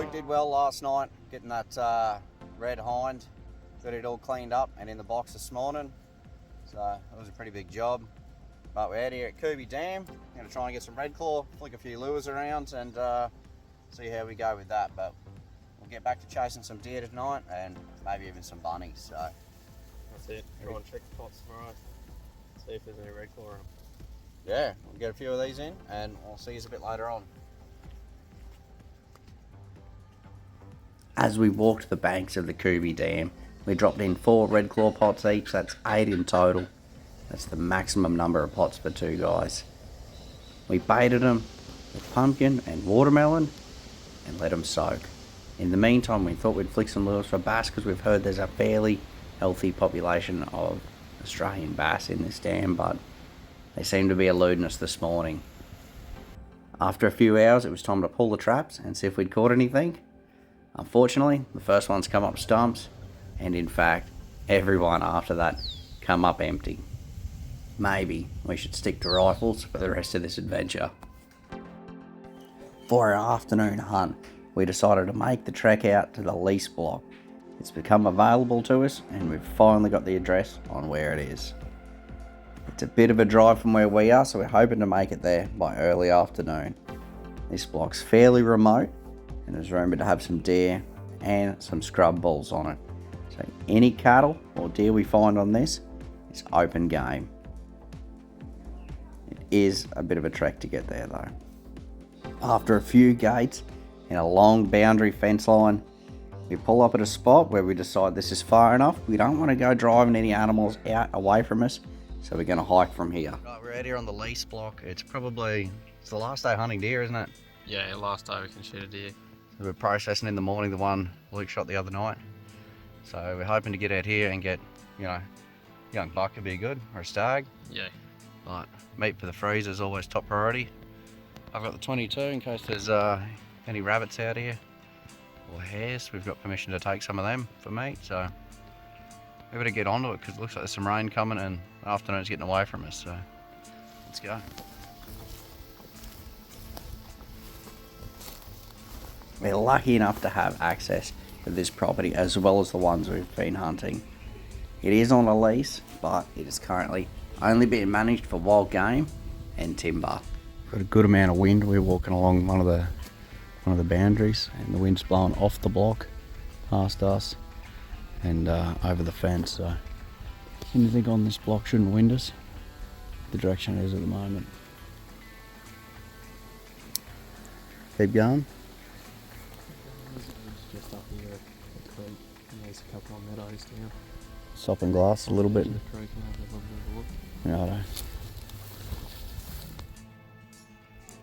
did well last night, getting that red hind, got it all cleaned up and in the box this morning. So it was a pretty big job. But we're out here at Cooby Dam. Going to try and get some red claw, flick a few lures around and see how we go with that. But we'll get back to chasing some deer tonight and maybe even some bunnies. So that's it. Try and check the pots tomorrow. See if there's any red claw on them. Yeah, we'll get a few of these in and I'll see you a bit later on. As we walked the banks of the Cooby Dam, we dropped in 4 red claw pots each. That's 8 in total. That's the maximum number of pots for 2 guys. We baited them with pumpkin and watermelon and let them soak. In the meantime, we thought we'd flick some lures for bass because we've heard there's a fairly healthy population of Australian bass in this dam, but they seem to be eluding us this morning. After a few hours, it was time to pull the traps and see if we'd caught anything. Unfortunately, the first one's come up stumps, and in fact, everyone after that come up empty. Maybe we should stick to rifles for the rest of this adventure. For our afternoon hunt, we decided to make the trek out to the lease block. It's become available to us, and we've finally got the address on where it is. It's a bit of a drive from where we are, so we're hoping to make it there by early afternoon. This block's fairly remote, and there's room to have some deer and some scrub bulls on it. So any cattle or deer we find on this is open game. It is a bit of a trek to get there though. After a few gates and a long boundary fence line, we pull up at a spot where we decide this is far enough. We don't want to go driving any animals out away from us, so we're going to hike from here. Right, we're out here on the lease block. It's the last day hunting deer, isn't it? Yeah, last day we can shoot a deer. We're processing in the morning the one Luke shot the other night. So we're hoping to get out here and get, young buck could be good, or a stag. Yeah. But meat for the freezer is always top priority. I've got the 22 in case there's any rabbits out here, or hares. We've got permission to take some of them for meat, so we better get onto it because it looks like there's some rain coming and the afternoon's getting away from us, so let's go. We're lucky enough to have access to this property as well as the ones we've been hunting. It is on a lease, but it is currently only being managed for wild game and timber. Got a good amount of wind. We're walking along one of the boundaries and the wind's blowing off the block past us and over the fence, so anything on this block shouldn't wind us the direction it is at the moment. Keep going. Just up here at the creek, and there's a couple of meadows down. Stop and glass a little bit. The creek and have a little bit of a look. Righto.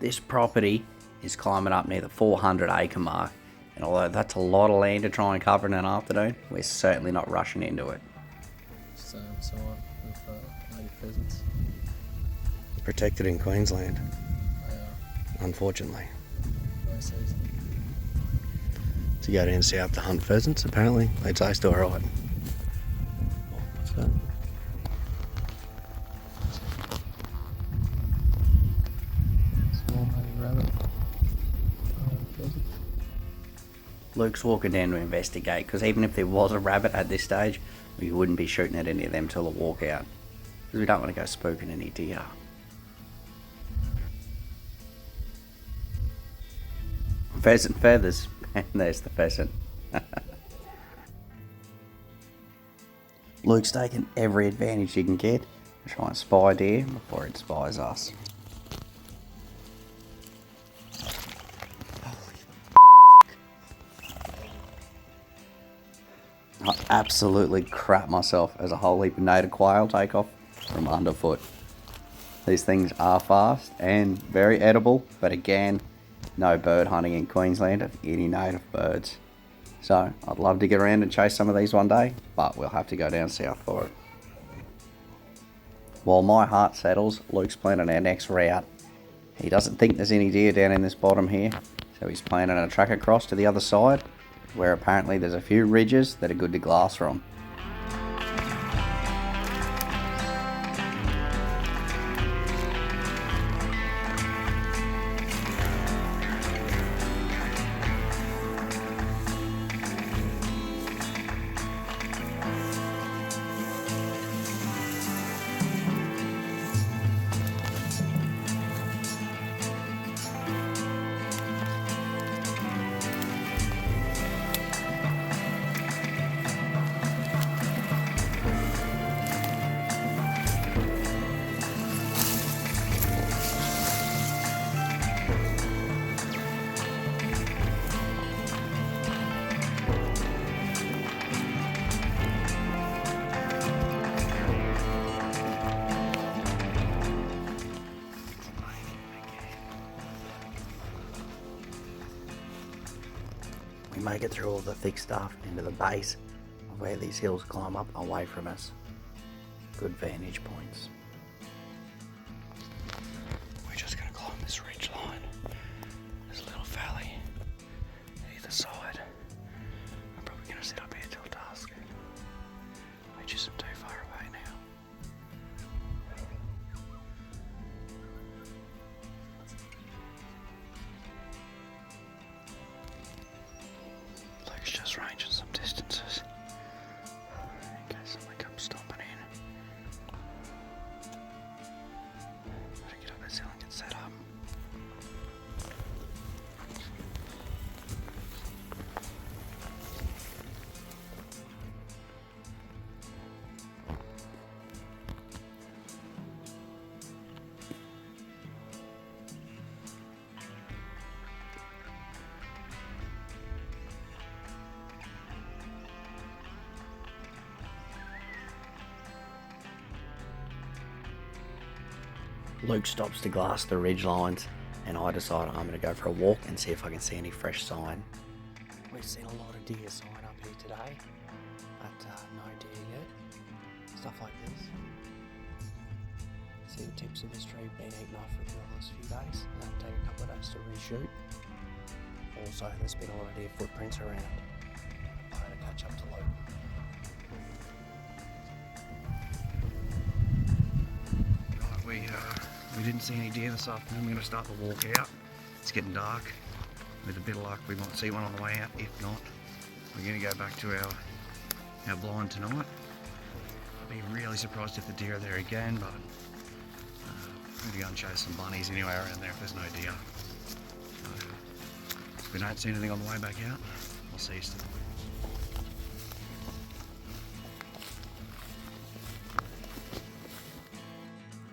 This property is climbing up near the 400 acre mark, and although that's a lot of land to try and cover in an afternoon, we're certainly not rushing into it. Same sign with native pheasants. Protected in Queensland, They are. unfortunately. No season. To go down south to hunt pheasants, apparently they taste alright. What's that? Small native rabbit. Pheasant. Luke's walking down to investigate because even if there was a rabbit at this stage, we wouldn't be shooting at any of them till the walkout because we don't want to go spooking any deer. Pheasant feathers, and there's the pheasant. Luke's taking every advantage he can get to try and spy deer before it spies us. I absolutely crap myself as a whole heap of native quail take off from underfoot. These things are fast and very edible, but again, no bird hunting in Queensland of any native birds. So I'd love to get around and chase some of these one day, but we'll have to go down south for it. While my heart settles, Luke's planning our next route. He doesn't think there's any deer down in this bottom here, so he's planning a track across to the other side, where apparently there's a few ridges that are good to glass from. make it through all the thick stuff into the base of where these hills climb up away from us. Good vantage points. We're just going to climb this ridge line. There's a little valley either side. I'm probably going to sit up here till dusk, which isn't too far away now. Luke's just ranging some distances in case someone comes stomping in. Gotta get up this hill and get set up. Luke stops to glass the ridge lines, and I decide I'm going to go for a walk and see if I can see any fresh sign. We've seen a lot of deer sign up here today, but no deer yet. Stuff like this. See the tips of this tree being eaten off for the last few days. That'll take a couple of days to reshoot. Also, there's been a lot of deer footprints around. I'm going to catch up to Luke. We didn't see any deer this afternoon. We're going to start the walk out. It's getting dark. With a bit of luck, we might see one on the way out. If not, we're going to go back to our blind tonight. I'd be really surprised if the deer are there again, but we're going to go and chase some bunnies anyway around there if there's no deer. So, if we don't see anything on the way back out, I'll see you still.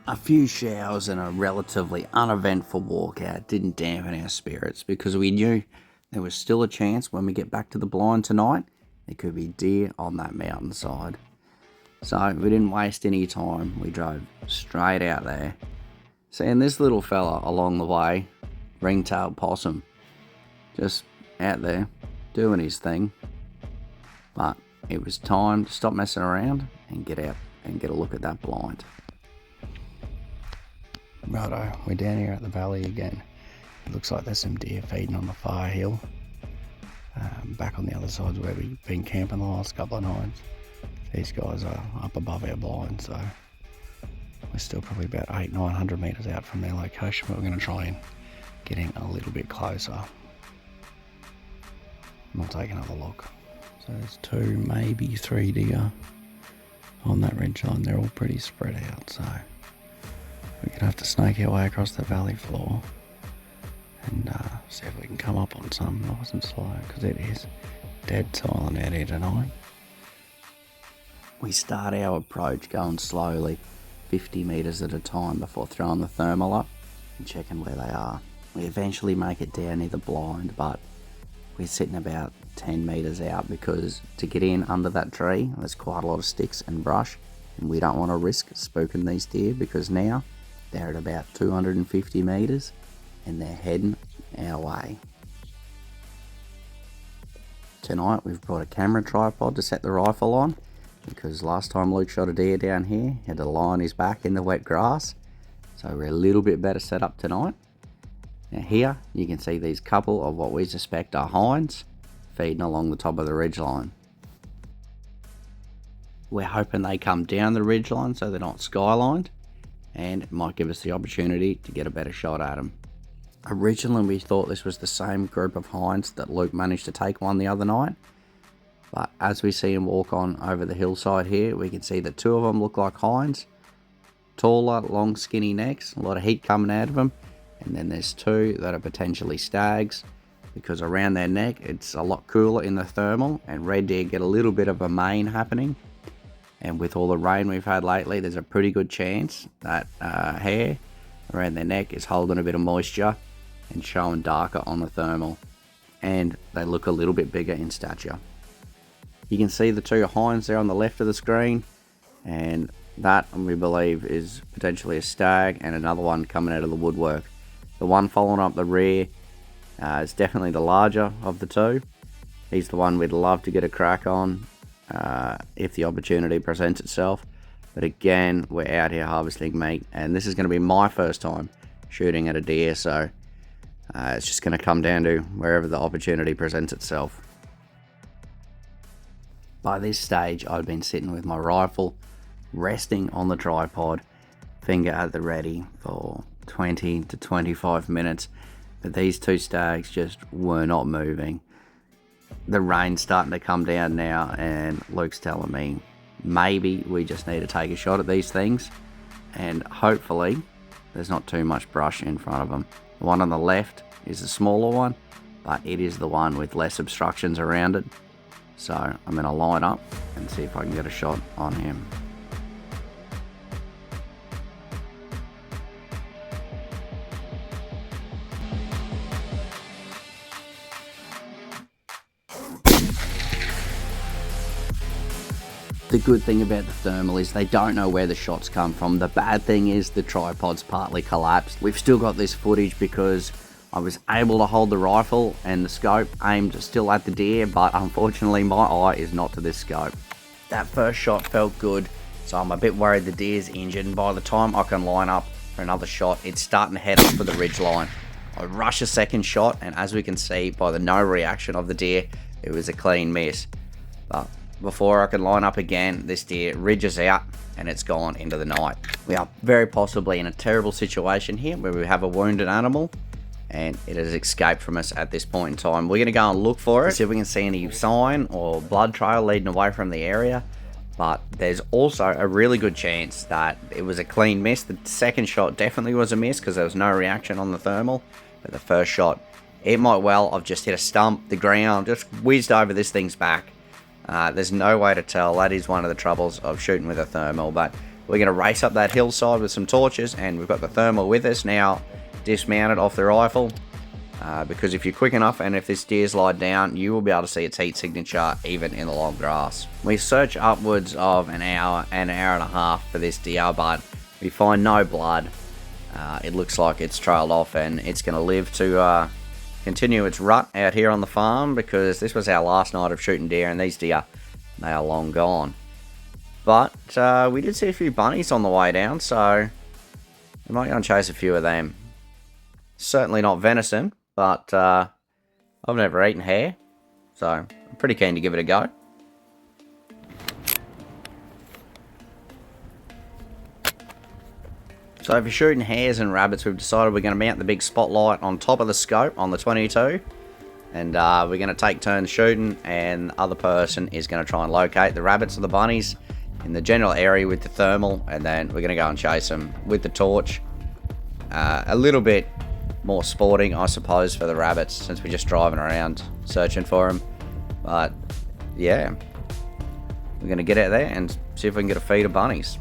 A few showers and a relatively uneventful walkout didn't dampen our spirits because we knew there was still a chance when we get back to the blind tonight there could be deer on that mountainside. So we didn't waste any time. We drove straight out there. Seeing this little fella along the way, ring-tailed possum, just out there doing his thing. But it was time to stop messing around and get out and get a look at that blind. Righto, we're down here at the valley again. It looks like there's some deer feeding on the far hill. Back on the other side where we've been camping the last couple of nights. These guys are up above our blind, so we're still probably about 800-900 metres out from their location, but we're going to try and get in a little bit closer. We'll take another look. So there's 2, maybe 3 deer on that ridge line. They're all pretty spread out, so we're going to have to snake our way across the valley floor and see if we can come up on some nice and slow, because it is dead silent out here tonight. We start our approach going slowly, 50 metres at a time before throwing the thermal up and checking where they are. We eventually make it down near the blind, but we're sitting about 10 metres out because to get in under that tree there's quite a lot of sticks and brush, and we don't want to risk spooking these deer because now they're at about 250 metres and they're heading our way. Tonight we've brought a camera tripod to set the rifle on because last time Luke shot a deer down here, he had to lie on his back in the wet grass. So we're a little bit better set up tonight. Now here you can see these couple of what we suspect are hinds feeding along the top of the ridgeline. We're hoping they come down the ridgeline so they're not skylined, and it might give us the opportunity to get a better shot at them. Originally we thought this was the same group of hinds that Luke managed to take one the other night, but as we see him walk on over the hillside here, we can see that 2 of them look like hinds. Taller, long, skinny necks, a lot of heat coming out of them, and then there's 2 that are potentially stags, because around their neck it's a lot cooler in the thermal, and red deer get a little bit of a mane happening. And with all the rain we've had lately, there's a pretty good chance that hair around their neck is holding a bit of moisture and showing darker on the thermal. And they look a little bit bigger in stature. You can see the 2 hinds there on the left of the screen, and that we believe is potentially a stag and another one coming out of the woodwork. The one following up the rear is definitely the larger of the 2. He's the one we'd love to get a crack on if the opportunity presents itself. But again, we're out here harvesting meat, and this is going to be my first time shooting at a deer, so it's just going to come down to wherever the opportunity presents itself. By this stage, I'd been sitting with my rifle, resting on the tripod, finger at the ready for 20 to 25 minutes, but these two stags just were not moving. The rain's starting to come down now, and Luke's telling me maybe we just need to take a shot at these things, and hopefully there's not too much brush in front of them. The one on the left is the smaller one, but it is the one with less obstructions around it. So I'm going to line up and see if I can get a shot on him. The good thing about the thermal is they don't know where the shots come from. The bad thing is the tripod's partly collapsed. We've still got this footage because I was able to hold the rifle and the scope aimed still at the deer, but unfortunately my eye is not to this scope. That first shot felt good, so I'm a bit worried the deer's injured, and by the time I can line up for another shot, it's starting to head up for the ridge line. I rush a second shot, and as we can see by the no reaction of the deer, it was a clean miss. But before I can line up again, this deer ridges out and it's gone into the night. We are very possibly in a terrible situation here where we have a wounded animal and it has escaped from us at this point in time. We're going to go and look for it, see if we can see any sign or blood trail leading away from the area. But there's also a really good chance that it was a clean miss. The second shot definitely was a miss because there was no reaction on the thermal. But the first shot, it might well have just hit a stump, the ground, just whizzed over this thing's back. There's no way to tell. That is one of the troubles of shooting with a thermal. But we're going to race up that hillside with some torches, and we've got the thermal with us now, dismounted off the rifle. Because if you're quick enough and if this deer's lied down, you will be able to see its heat signature even in the long grass. We search upwards of an hour and a half for this deer, but we find no blood. It looks like it's trailed off and it's going to live to continue its rut out here on the farm, because this was our last night of shooting deer, and these deer, they are long gone. But we did see a few bunnies on the way down, so we might go and chase a few of them. Certainly not venison, but I've never eaten hare, so I'm pretty keen to give it a go. So if you're shooting hares and rabbits, we've decided we're going to mount the big spotlight on top of the scope on the 22. And we're going to take turns shooting, and the other person is going to try and locate the rabbits or the bunnies in the general area with the thermal. And then we're going to go and chase them with the torch. A little bit more sporting, I suppose, for the rabbits, since we're just driving around searching for them. But yeah, we're going to get out there and see if we can get a feed of bunnies.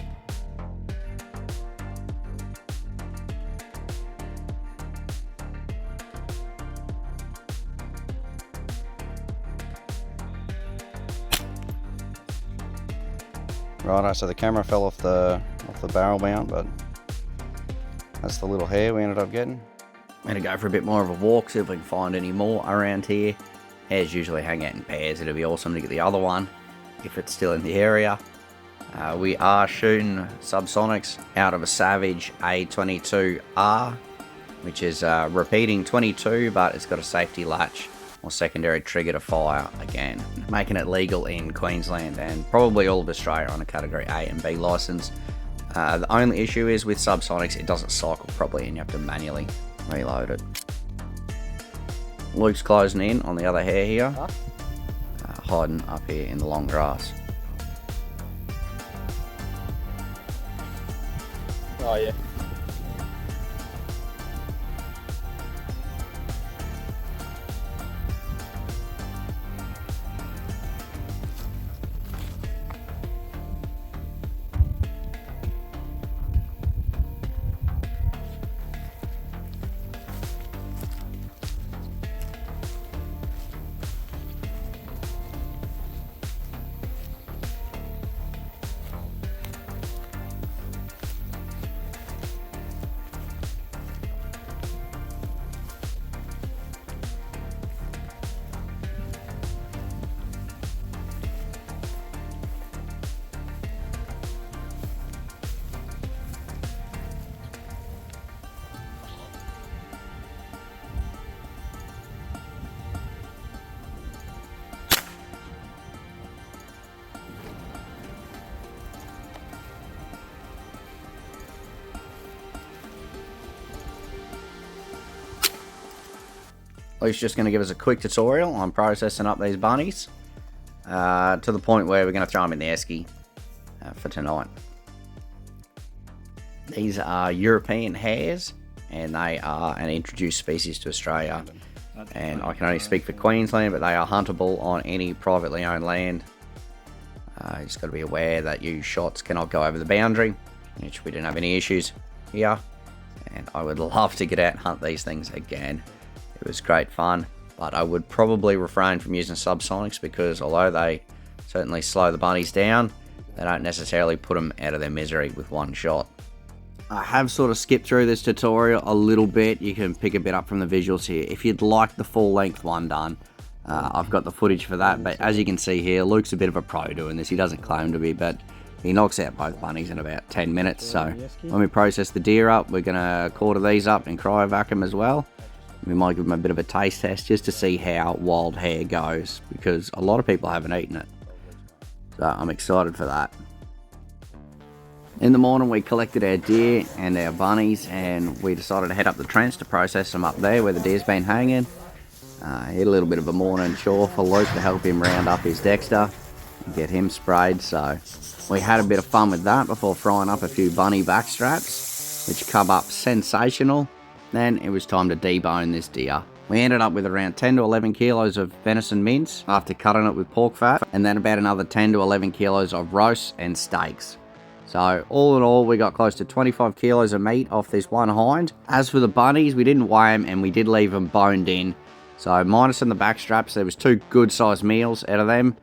Righto, so the camera fell off the barrel mount, but that's the little hare we ended up getting. I'm going to go for a bit more of a walk, see if we can find any more around here. Hares usually hang out in pairs. It'll be awesome to get the other one if it's still in the area. We are shooting subsonics out of a Savage A22R, which is repeating 22, but it's got a safety latch or secondary trigger to fire again, making it legal in Queensland and probably all of Australia on a category A and B license. The only issue is with subsonics, it doesn't cycle properly and you have to manually reload it. Luke's closing in on the other hare here, hiding up here in the long grass. Oh yeah. Luke's just going to give us a quick tutorial on processing up these bunnies to the point where we're going to throw them in the esky for tonight. These are European hares, and they are an introduced species to Australia. And I can only speak for Queensland, but they are huntable on any privately owned land. You just got to be aware that your shots cannot go over the boundary, which we didn't have any issues here. And I would love to get out and hunt these things again. It was great fun, but I would probably refrain from using subsonics because although they certainly slow the bunnies down, they don't necessarily put them out of their misery with one shot. I have sort of skipped through this tutorial a little bit. You can pick a bit up from the visuals here. If you'd like the full length one done, I've got the footage for that. But as you can see here, Luke's a bit of a pro doing this. He doesn't claim to be, but he knocks out both bunnies in about 10 minutes. So when we process the deer up, we're going to quarter these up and cryovac them as well. We might give them a bit of a taste test just to see how wild hare goes, because a lot of people haven't eaten it. So I'm excited for that. In the morning we collected our deer and our bunnies, and we decided to head up the trench to process them up there where the deer's been hanging. Hit a little bit of a morning chore for Luke to help him round up his Dexter and get him sprayed. So we had a bit of fun with that before frying up a few bunny back straps, which come up sensational. Then it was time to debone this deer. We ended up with around 10 to 11 kilos of venison mince after cutting it with pork fat, and then about another 10 to 11 kilos of roasts and steaks. So all in all, we got close to 25 kilos of meat off this one hind. As for the bunnies, we didn't weigh them and we did leave them boned in. So minus in the back straps, there was 2 good sized meals out of them.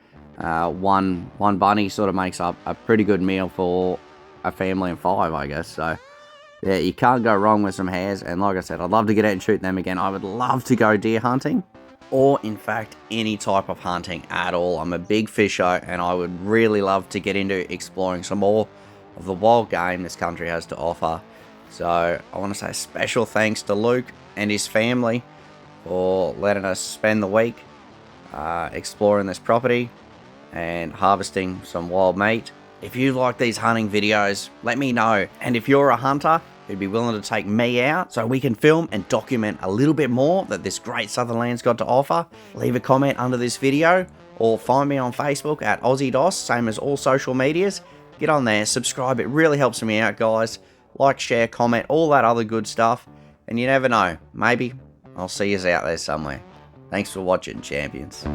One bunny sort of makes up a pretty good meal for a family of 5, I guess. So yeah, you can't go wrong with some hares. And like I said, I'd love to get out and shoot them again. I would love to go deer hunting, or in fact any type of hunting at all. I'm a big fisher and I would really love to get into exploring some more of the wild game this country has to offer. So I want to say special thanks to Luke and his family for letting us spend the week exploring this property and harvesting some wild meat. If you like these hunting videos, let me know. And if you're a hunter who'd be willing to take me out so we can film and document a little bit more that this great southern land's got to offer, leave a comment under this video or find me on Facebook at Aussie Dos, same as all social medias. Get on there, subscribe, it really helps me out, guys. Like, share, comment, all that other good stuff. And you never know, maybe I'll see you out there somewhere. Thanks for watching, champions.